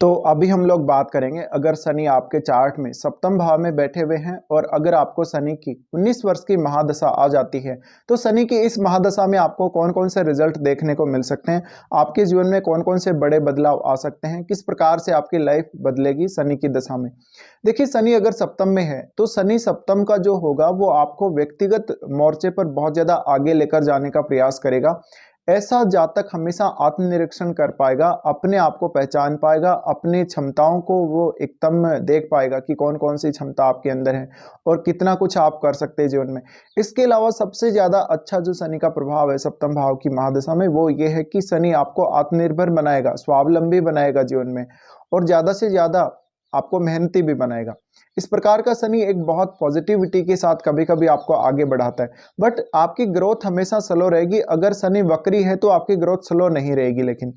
तो अभी हम लोग बात करेंगे, अगर शनि आपके चार्ट में सप्तम भाव में बैठे हुए हैं और अगर आपको शनि की 19 वर्ष की महादशा आ जाती है तो शनि की इस महादशा में आपको कौन कौन से रिजल्ट देखने को मिल सकते हैं, आपके जीवन में कौन कौन से बड़े बदलाव आ सकते हैं, किस प्रकार से आपकी लाइफ बदलेगी शनि की दशा में। देखिए, शनि अगर सप्तम में है तो शनि सप्तम का जो होगा वो आपको व्यक्तिगत मोर्चे पर बहुत ज्यादा आगे लेकर जाने का प्रयास करेगा। ऐसा जातक हमेशा आत्मनिरीक्षण कर पाएगा, अपने आप को पहचान पाएगा, अपनी क्षमताओं को वो एकदम देख पाएगा कि कौन कौन सी क्षमता आपके अंदर है और कितना कुछ आप कर सकते हैं जीवन में। इसके अलावा सबसे ज्यादा अच्छा जो शनि का प्रभाव है सप्तम भाव की महादशा में वो ये है कि शनि आपको आत्मनिर्भर बनाएगा, स्वावलंबी बनाएगा जीवन में, और ज्यादा से ज्यादा आपको मेहनती भी बनाएगा। इस प्रकार का शनि एक बहुत पॉजिटिविटी के साथ कभी कभी आपको आगे बढ़ाता है, बट आपकी ग्रोथ हमेशा स्लो रहेगी। अगर शनि वक्री है तो आपकी ग्रोथ स्लो नहीं रहेगी। लेकिन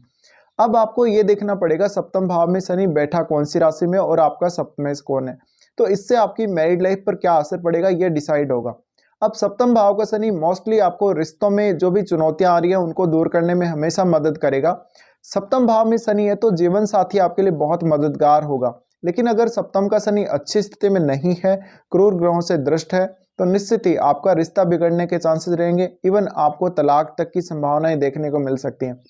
अब आपको ये देखना पड़ेगा सप्तम भाव में शनि बैठा कौन सी राशि में और आपका सप्तमेश कौन है, तो इससे आपकी मैरिड लाइफ पर क्या असर पड़ेगा ये डिसाइड होगा। अब सप्तम भाव का शनि मोस्टली आपको रिश्तों में जो भी चुनौतियां आ रही है उनको दूर करने में हमेशा मदद करेगा। सप्तम भाव में शनि है तो जीवन साथी आपके लिए बहुत मददगार होगा। लेकिन अगर सप्तम का शनि अच्छी स्थिति में नहीं है, क्रूर ग्रहों से दृष्ट है, तो निश्चित ही आपका रिश्ता बिगड़ने के चांसेस रहेंगे। इवन आपको तलाक तक की संभावनाएं देखने को मिल सकती हैं।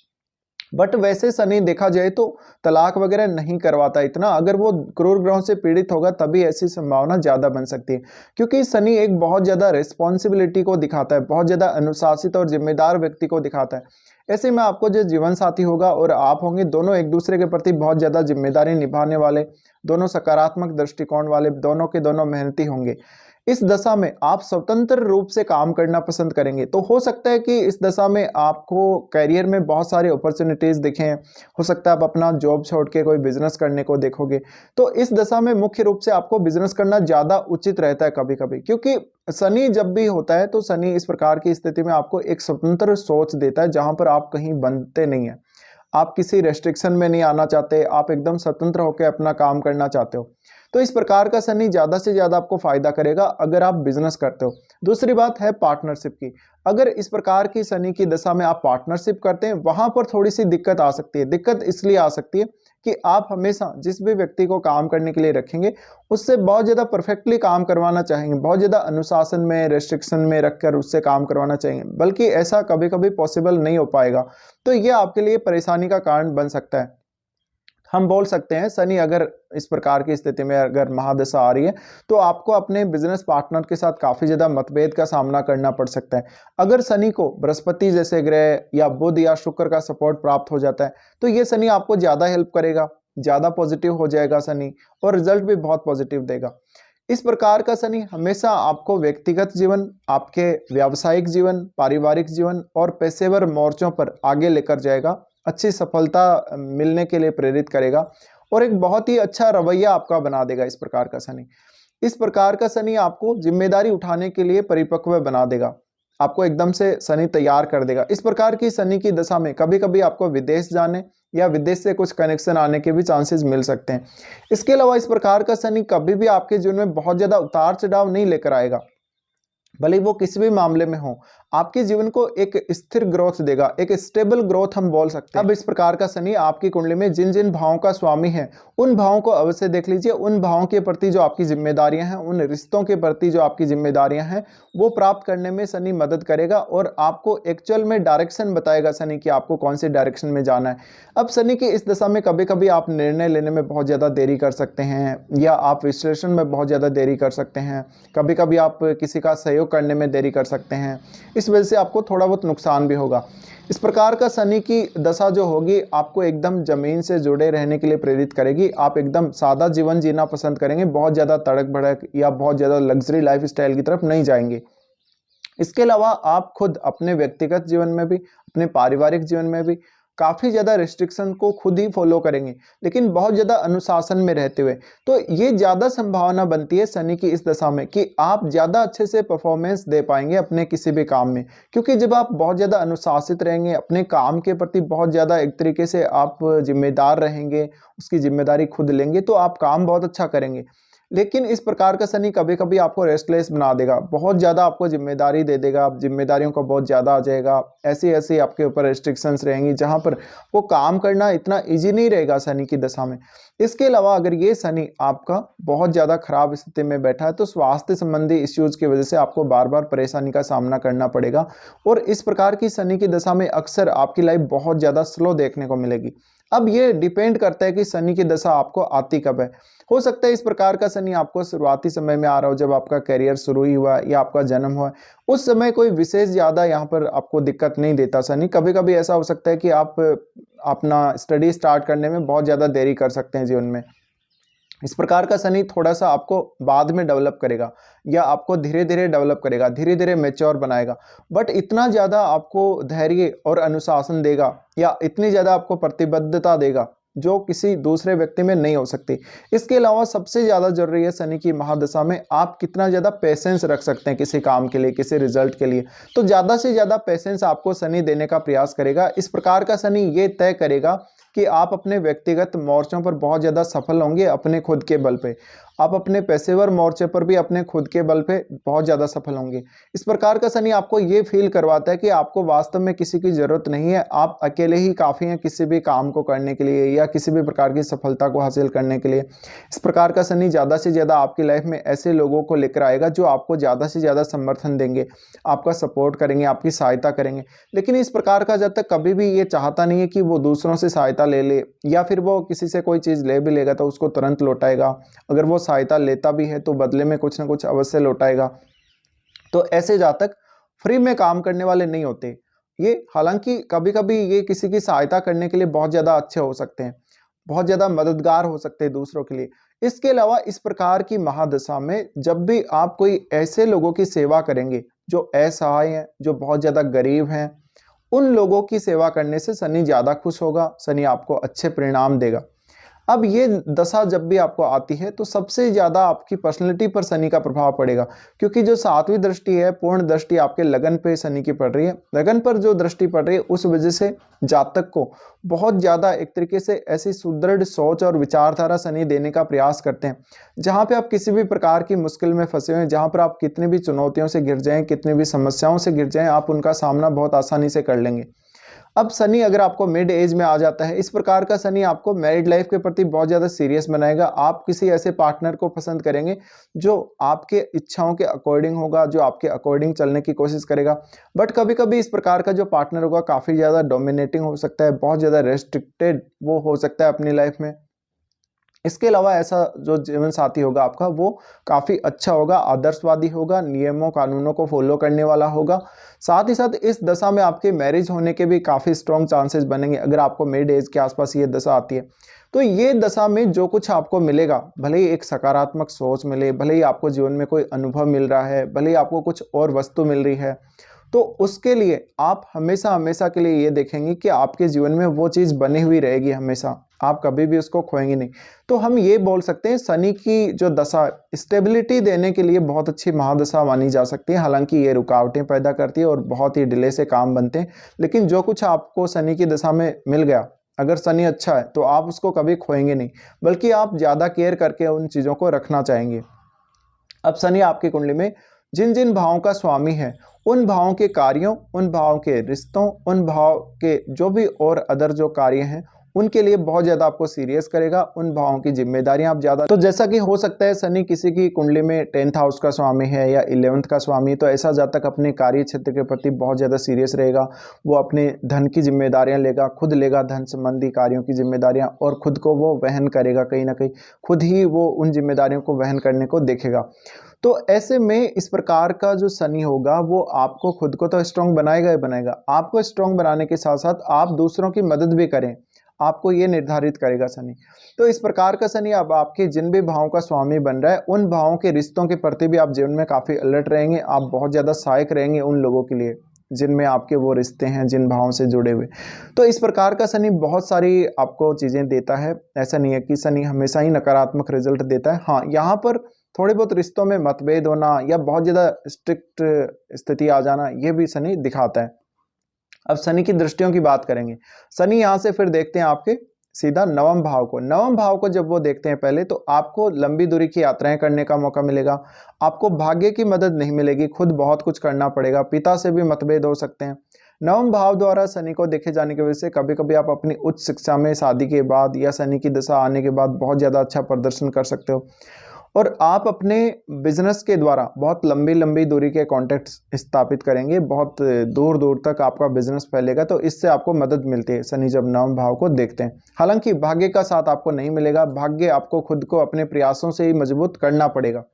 बट वैसे शनि देखा जाए तो तलाक वगैरह नहीं करवाता इतना, अगर वो क्रूर ग्रहों से पीड़ित होगा तभी ऐसी संभावना ज्यादा बन सकती है, क्योंकि शनि एक बहुत ज्यादा रिस्पॉन्सिबिलिटी को दिखाता है, बहुत ज्यादा अनुशासित और जिम्मेदार व्यक्ति को दिखाता है। ऐसे में आपको जो जीवन साथी होगा और आप होंगे दोनों एक दूसरे के प्रति बहुत ज्यादा जिम्मेदारी निभाने वाले, दोनों सकारात्मक दृष्टिकोण वाले, दोनों के दोनों मेहनती होंगे। इस दशा में आप स्वतंत्र रूप से काम करना पसंद करेंगे, तो हो सकता है कि इस दशा में आपको करियर में बहुत सारी अपॉर्चुनिटीज दिखें। हो सकता है आप अपना जॉब छोड़ के कोई बिजनेस करने को देखोगे। तो इस दशा में मुख्य रूप से आपको बिजनेस करना ज्यादा उचित रहता है कभी कभी, क्योंकि शनि जब भी होता है तो शनि इस प्रकार की स्थिति में आपको एक स्वतंत्र सोच देता है जहां पर आप कहीं बंधते नहीं है, आप किसी रेस्ट्रिक्शन में नहीं आना चाहते, आप एकदम स्वतंत्र होकर अपना काम करना चाहते हो। तो इस प्रकार का शनि ज्यादा से ज्यादा आपको फायदा करेगा अगर आप बिजनेस करते हो। दूसरी बात है पार्टनरशिप की। अगर इस प्रकार की शनि की दशा में आप पार्टनरशिप करते हैं वहां पर थोड़ी सी दिक्कत आ सकती है। दिक्कत इसलिए आ सकती है कि आप हमेशा जिस भी व्यक्ति को काम करने के लिए रखेंगे उससे बहुत ज्यादा परफेक्टली काम करवाना चाहेंगे, बहुत ज्यादा अनुशासन में, रेस्ट्रिक्शन में रखकर उससे काम करवाना चाहेंगे, बल्कि ऐसा कभी कभी पॉसिबल नहीं हो पाएगा। तो यह आपके लिए परेशानी का कारण बन सकता है। हम बोल सकते हैं शनि अगर इस प्रकार की स्थिति में अगर महादशा आ रही है तो आपको अपने बिजनेस पार्टनर के साथ काफी ज्यादा मतभेद का सामना करना पड़ सकता है। अगर शनि को बृहस्पति जैसे ग्रह या बुध या शुक्र का सपोर्ट प्राप्त हो जाता है तो ये शनि आपको ज्यादा हेल्प करेगा, ज्यादा पॉजिटिव हो जाएगा शनि, और रिजल्ट भी बहुत पॉजिटिव देगा। इस प्रकार का शनि हमेशा आपको व्यक्तिगत जीवन, आपके व्यावसायिक जीवन, पारिवारिक जीवन और पेशेवर मोर्चों पर आगे लेकर जाएगा, अच्छी सफलता मिलने के लिए प्रेरित करेगा और एक बहुत ही अच्छा रवैया आपका बना देगा। इस प्रकार का शनि, इस प्रकार का शनि आपको जिम्मेदारी उठाने के लिए परिपक्व बना देगा, आपको एकदम से शनि तैयार कर देगा। इस प्रकार की शनि की दशा में कभी कभी आपको विदेश जाने या विदेश से कुछ कनेक्शन आने के भी चांसेस मिल सकते हैं। इसके अलावा इस प्रकार का शनि कभी भी आपके जीवन में बहुत ज्यादा उतार चढ़ाव नहीं लेकर आएगा, भले वो किसी भी मामले में हो, आपके जीवन को एक स्थिर ग्रोथ देगा, एक स्टेबल ग्रोथ हम बोल सकते हैं। अब इस प्रकार का शनि आपकी कुंडली में जिन जिन भावों का स्वामी है उन भावों को अवश्य देख लीजिए। उन भावों के प्रति जो आपकी जिम्मेदारियां हैं, उन रिश्तों के प्रति जो आपकी जिम्मेदारियां हैं वो प्राप्त करने में शनि मदद करेगा और आपको एक्चुअल में डायरेक्शन बताएगा शनि कि आपको कौन से डायरेक्शन में जाना है। अब शनि की इस दशा में कभी कभी आप निर्णय लेने में बहुत ज्यादा देरी कर सकते हैं या आप विश्लेषण में बहुत ज्यादा देरी कर सकते हैं, कभी कभी आप किसी का सहयोग करने में देरी कर सकते हैं, इस वजह से आपको थोड़ा बहुत नुकसान भी होगा। इस प्रकार का शनि की दशा जो होगी आपको एकदम जमीन से जुड़े रहने के लिए प्रेरित करेगी। आप एकदम सादा जीवन जीना पसंद करेंगे, बहुत ज्यादा तड़क भड़क या बहुत ज्यादा लग्जरी लाइफ स्टाइल की तरफ नहीं जाएंगे। इसके अलावा आप खुद अपने व्यक्तिगत जीवन में भी, अपने पारिवारिक जीवन में भी काफी ज्यादा रिस्ट्रिक्शन को खुद ही फॉलो करेंगे, लेकिन बहुत ज्यादा अनुशासन में रहते हुए। तो ये ज्यादा संभावना बनती है शनि की इस दशा में कि आप ज्यादा अच्छे से परफॉर्मेंस दे पाएंगे अपने किसी भी काम में, क्योंकि जब आप बहुत ज्यादा अनुशासित रहेंगे, अपने काम के प्रति बहुत ज्यादा एक तरीके से आप जिम्मेदार रहेंगे, उसकी जिम्मेदारी खुद लेंगे, तो आप काम बहुत अच्छा करेंगे। लेकिन इस प्रकार का शनि कभी कभी आपको रेस्टलेस बना देगा, बहुत ज़्यादा आपको जिम्मेदारी दे देगा, आप जिम्मेदारियों का बहुत ज़्यादा आ जाएगा, ऐसी ऐसी आपके ऊपर रिस्ट्रिक्शंस रहेंगी जहाँ पर वो काम करना इतना ईजी नहीं रहेगा शनि की दशा में। इसके अलावा अगर ये शनि आपका बहुत ज़्यादा खराब स्थिति में बैठा है तो स्वास्थ्य संबंधी इश्यूज की वजह से आपको बार बार परेशानी का सामना करना पड़ेगा, और इस प्रकार की शनि की दशा में अक्सर आपकी लाइफ बहुत ज़्यादा स्लो देखने को मिलेगी। अब ये डिपेंड करता है कि शनि की दशा आपको आती कब है। हो सकता है इस प्रकार का शनि आपको शुरुआती समय में आ रहा हो, जब आपका करियर शुरू ही हुआ या आपका जन्म हुआ, उस समय कोई विशेष ज़्यादा यहाँ पर आपको दिक्कत नहीं देता शनि। कभी कभी ऐसा हो सकता है कि आप अपना स्टडी स्टार्ट करने में बहुत ज़्यादा देरी कर सकते हैं जीवन में। इस प्रकार का शनि थोड़ा सा आपको बाद में डेवलप करेगा, या आपको धीरे धीरे डेवलप करेगा, धीरे धीरे मैच्योर बनाएगा, बट इतना ज़्यादा आपको धैर्य और अनुशासन देगा या इतनी ज़्यादा आपको प्रतिबद्धता देगा जो किसी दूसरे व्यक्ति में नहीं हो सकती। इसके अलावा सबसे ज़्यादा जरूरी है शनि की महादशा में आप कितना ज़्यादा पेशेंस रख सकते हैं किसी काम के लिए, किसी रिजल्ट के लिए। तो ज़्यादा से ज़्यादा पेशेंस आपको शनि देने का प्रयास करेगा। इस प्रकार का शनि ये तय करेगा कि आप अपने व्यक्तिगत मोर्चों पर बहुत ज़्यादा सफल होंगे अपने खुद के बल पे, आप अपने पेशेवर मोर्चे पर भी अपने खुद के बल पे बहुत ज़्यादा सफल होंगे। इस प्रकार का शनि आपको ये फील करवाता है कि आपको वास्तव में किसी की ज़रूरत नहीं है, आप अकेले ही काफ़ी हैं किसी भी काम को करने के लिए या किसी भी प्रकार की सफलता को हासिल करने के लिए। इस प्रकार का शनि ज़्यादा से ज़्यादा आपकी लाइफ में ऐसे लोगों को लेकर आएगा जो आपको ज़्यादा से ज़्यादा समर्थन देंगे, आपका सपोर्ट करेंगे, आपकी सहायता करेंगे। लेकिन इस प्रकार का जब तक कभी भी ये चाहता नहीं है कि वो दूसरों से सहायता ले ले, या फिर वो किसी से कोई चीज़ ले भी लेगा तो उसको तुरंत लौटाएगा। अगर वो सहायता लेता भी है तो बदले में कुछ ना कुछ अवश्य लौटाएगा। तो ऐसे जातक फ्री में काम करने वाले नहीं होते। ये हालांकि कभी कभी ये किसी की सहायता करने के लिए बहुत ज़्यादा अच्छे हो सकते हैं, बहुत ज़्यादा मददगार हो सकते हैं दूसरों के लिए। इसके अलावा इस प्रकार की महादशा में जब भी आप कोई ऐसे लोगों की सेवा करेंगे जो असहाय हैं, जो बहुत ज़्यादा गरीब हैं, उन लोगों की सेवा करने से शनि ज़्यादा खुश होगा, शनि आपको अच्छे परिणाम देगा। अब ये दशा जब भी आपको आती है तो सबसे ज़्यादा आपकी पर्सनैलिटी पर शनि का प्रभाव पड़ेगा, क्योंकि जो सातवीं दृष्टि है, पूर्ण दृष्टि आपके लगन पे शनि की पड़ रही है। लगन पर जो दृष्टि पड़ रही है उस वजह से जातक को बहुत ज़्यादा एक तरीके से ऐसी सुदृढ़ सोच और विचारधारा शनि देने का प्रयास करते हैं, जहाँ पे आप किसी भी प्रकार की मुश्किल में फंसे हुए हैं, जहाँ पर आप कितनी भी चुनौतियों से घिर जाएं, कितनी भी समस्याओं से घिर जाएं, आप उनका सामना बहुत आसानी से कर लेंगे। अब शनि अगर आपको मिड एज में आ जाता है, इस प्रकार का शनि आपको मैरिड लाइफ के प्रति बहुत ज़्यादा सीरियस बनाएगा। आप किसी ऐसे पार्टनर को पसंद करेंगे जो आपके इच्छाओं के अकॉर्डिंग होगा, जो आपके अकॉर्डिंग चलने की कोशिश करेगा। बट कभी कभी इस प्रकार का जो पार्टनर होगा काफ़ी ज़्यादा डोमिनेटिंग हो सकता है, बहुत ज़्यादा रेस्ट्रिक्टेड वो हो सकता है अपनी लाइफ में। इसके अलावा ऐसा जो जीवन साथी होगा आपका वो काफ़ी अच्छा होगा, आदर्शवादी होगा, नियमों कानूनों को फॉलो करने वाला होगा। साथ ही साथ इस दशा में आपके मैरिज होने के भी काफ़ी स्ट्रॉन्ग चांसेस बनेंगे अगर आपको मिड एज के आसपास ये दशा आती है। तो ये दशा में जो कुछ आपको मिलेगा, भले ही एक सकारात्मक सोच मिले, भले ही आपको जीवन में कोई अनुभव मिल रहा है, भले ही आपको कुछ और वस्तु मिल रही है, तो उसके लिए आप हमेशा हमेशा के लिए ये देखेंगे कि आपके जीवन में वो चीज़ बनी हुई रहेगी हमेशा, आप कभी भी उसको खोएंगे नहीं। तो हम ये बोल सकते हैं शनि की जो दशा स्टेबिलिटी देने के लिए बहुत अच्छी महादशा मानी जा सकती है। हालांकि ये रुकावटें पैदा करती है और बहुत ही डिले से काम बनते हैं, लेकिन जो कुछ आपको शनि की दशा में मिल गया, अगर शनि अच्छा है तो आप उसको कभी खोएंगे नहीं, बल्कि आप ज़्यादा केयर करके उन चीज़ों को रखना चाहेंगे। अब शनि आपकी कुंडली में जिन जिन भावों का स्वामी है, उन भावों के कार्यों, उन भावों के रिश्तों, उन भाव के जो भी और अदर जो कार्य हैं उनके लिए बहुत ज़्यादा आपको सीरियस करेगा, उन भावों की जिम्मेदारियां आप ज़्यादा। तो जैसा कि हो सकता है शनि किसी की कुंडली में 10th हाउस का स्वामी है या 11th का स्वामी, तो ऐसा जातक अपने कार्य क्षेत्र के प्रति बहुत ज़्यादा सीरियस रहेगा। वो अपने धन की जिम्मेदारियां लेगा, खुद लेगा धन संबंधी कार्यों की जिम्मेदारियां, और खुद को वो वहन करेगा, कहीं ना कहीं खुद ही वो उन जिम्मेदारियों को वहन करने को देखेगा। तो ऐसे में इस प्रकार का जो शनि होगा वो आपको खुद को तो स्ट्रांग बनाएगा ही बनाएगा, आपको स्ट्रांग बनाने के साथ साथ आप दूसरों की मदद भी करें, आपको ये निर्धारित करेगा शनि। तो इस प्रकार का शनि अब आपके जिन भी भावों का स्वामी बन रहा है, उन भावों के रिश्तों के प्रति भी आप जीवन में काफ़ी अलर्ट रहेंगे, आप बहुत ज़्यादा सहायक रहेंगे उन लोगों के लिए जिनमें आपके वो रिश्ते हैं, जिन भावों से जुड़े हुए। तो इस प्रकार का शनि बहुत सारी आपको चीज़ें देता है। ऐसा नहीं है कि शनि हमेशा ही नकारात्मक रिजल्ट देता है। हाँ, यहाँ पर थोड़े बहुत रिश्तों में मतभेद होना या बहुत ज़्यादा स्ट्रिक्ट स्थिति आ जाना, ये भी शनि दिखाता है। अब शनि की दृष्टियों की बात करेंगे। शनि यहाँ से फिर देखते हैं आपके सीधा नवम भाव को। नवम भाव को जब वो देखते हैं पहले, तो आपको लंबी दूरी की यात्राएं करने का मौका मिलेगा, आपको भाग्य की मदद नहीं मिलेगी, खुद बहुत कुछ करना पड़ेगा, पिता से भी मतभेद हो सकते हैं। नवम भाव द्वारा शनि को देखे जाने की वजह से कभी कभी आप अपनी उच्च शिक्षा में शादी के बाद या शनि की दशा आने के बाद बहुत ज़्यादा अच्छा प्रदर्शन कर सकते हो, और आप अपने बिजनेस के द्वारा बहुत लंबी लंबी दूरी के कॉन्टैक्ट्स स्थापित करेंगे, बहुत दूर दूर तक आपका बिजनेस फैलेगा। तो इससे आपको मदद मिलती है शनि जब नवम भाव को देखते हैं। हालांकि भाग्य का साथ आपको नहीं मिलेगा, भाग्य आपको खुद को अपने प्रयासों से ही मजबूत करना पड़ेगा।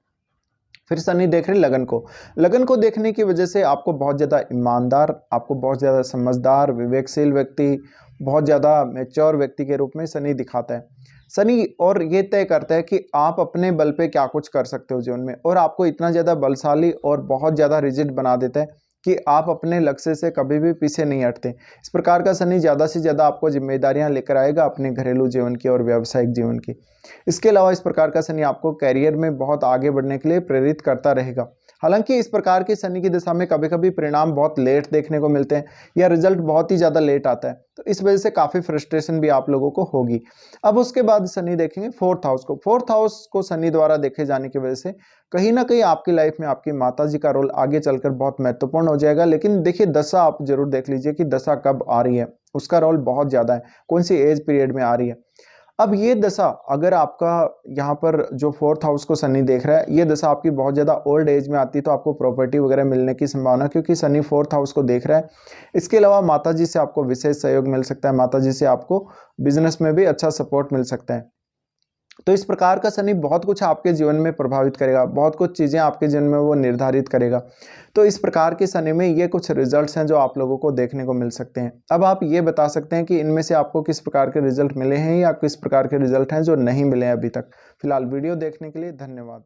फिर शनि देख रहे लगन को। लगन को देखने की वजह से आपको बहुत ज़्यादा ईमानदार, आपको बहुत ज़्यादा समझदार, विवेकशील व्यक्ति, बहुत ज़्यादा मैच्योर व्यक्ति के रूप में शनि दिखाता है शनि। और ये तय करता है कि आप अपने बल पे क्या कुछ कर सकते हो जीवन में, और आपको इतना ज़्यादा बलशाली और बहुत ज़्यादा रिजिड बना देता है कि आप अपने लक्ष्य से कभी भी पीछे नहीं हटते। इस प्रकार का शनि ज़्यादा से ज़्यादा आपको जिम्मेदारियां लेकर आएगा अपने घरेलू जीवन की और व्यावसायिक जीवन की। इसके अलावा इस प्रकार का शनि आपको कैरियर में बहुत आगे बढ़ने के लिए प्रेरित करता रहेगा। हालांकि इस प्रकार के शनि की दशा में कभी कभी परिणाम बहुत लेट देखने को मिलते हैं या रिजल्ट बहुत ही ज़्यादा लेट आता है, तो इस वजह से काफ़ी फ्रस्ट्रेशन भी आप लोगों को होगी। अब उसके बाद शनि देखेंगे फोर्थ हाउस को। फोर्थ हाउस को शनि द्वारा देखे जाने की वजह से कहीं ना कहीं आपकी लाइफ में आपकी माता जी का रोल आगे चलकर बहुत महत्वपूर्ण हो जाएगा। लेकिन देखिए दशा आप जरूर देख लीजिए कि दशा कब आ रही है, उसका रोल बहुत ज़्यादा है, कौन सी एज पीरियड में आ रही है। अब ये दशा अगर आपका यहाँ पर जो फोर्थ हाउस को शनि देख रहा है, ये दशा आपकी बहुत ज़्यादा ओल्ड एज में आती है, तो आपको प्रॉपर्टी वगैरह मिलने की संभावना, क्योंकि शनि फोर्थ हाउस को देख रहा है। इसके अलावा माताजी से आपको विशेष सहयोग मिल सकता है, माताजी से आपको बिजनेस में भी अच्छा सपोर्ट मिल सकता है। तो इस प्रकार का शनि बहुत कुछ आपके जीवन में प्रभावित करेगा, बहुत कुछ चीज़ें आपके जीवन में वो निर्धारित करेगा। तो इस प्रकार के शनि में ये कुछ रिजल्ट्स हैं जो आप लोगों को देखने को मिल सकते हैं। अब आप ये बता सकते हैं कि इनमें से आपको किस प्रकार के रिजल्ट मिले हैं या किस प्रकार के रिजल्ट हैं जो नहीं मिले हैं अभी तक। फिलहाल वीडियो देखने के लिए धन्यवाद।